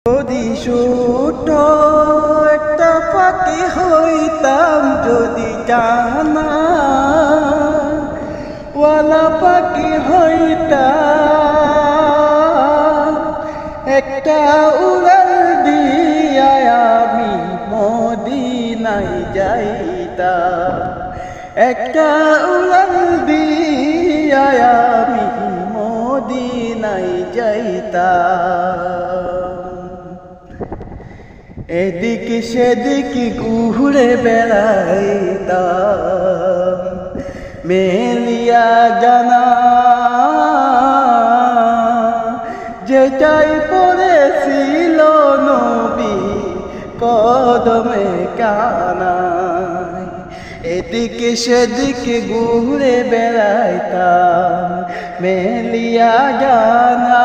যদি ছোট একটা পাখি হইতাম, যদি জানা ওয়ালা পাখি হইতাম, একটা উড়াল দিয়া আমি মদিনায় যাইতাম, একটা উড়াল দিয়া আমি মদিনায় যাইতাম। এদিকে সেদিকে ঘুরে বেড়াইতাম, মেলিয়া জানা যেটাই পড়েছিল নবী কদমে কানায়। এদিকে সেদিকে ঘুরে বেড়াইতাম, মেলিয়া জানা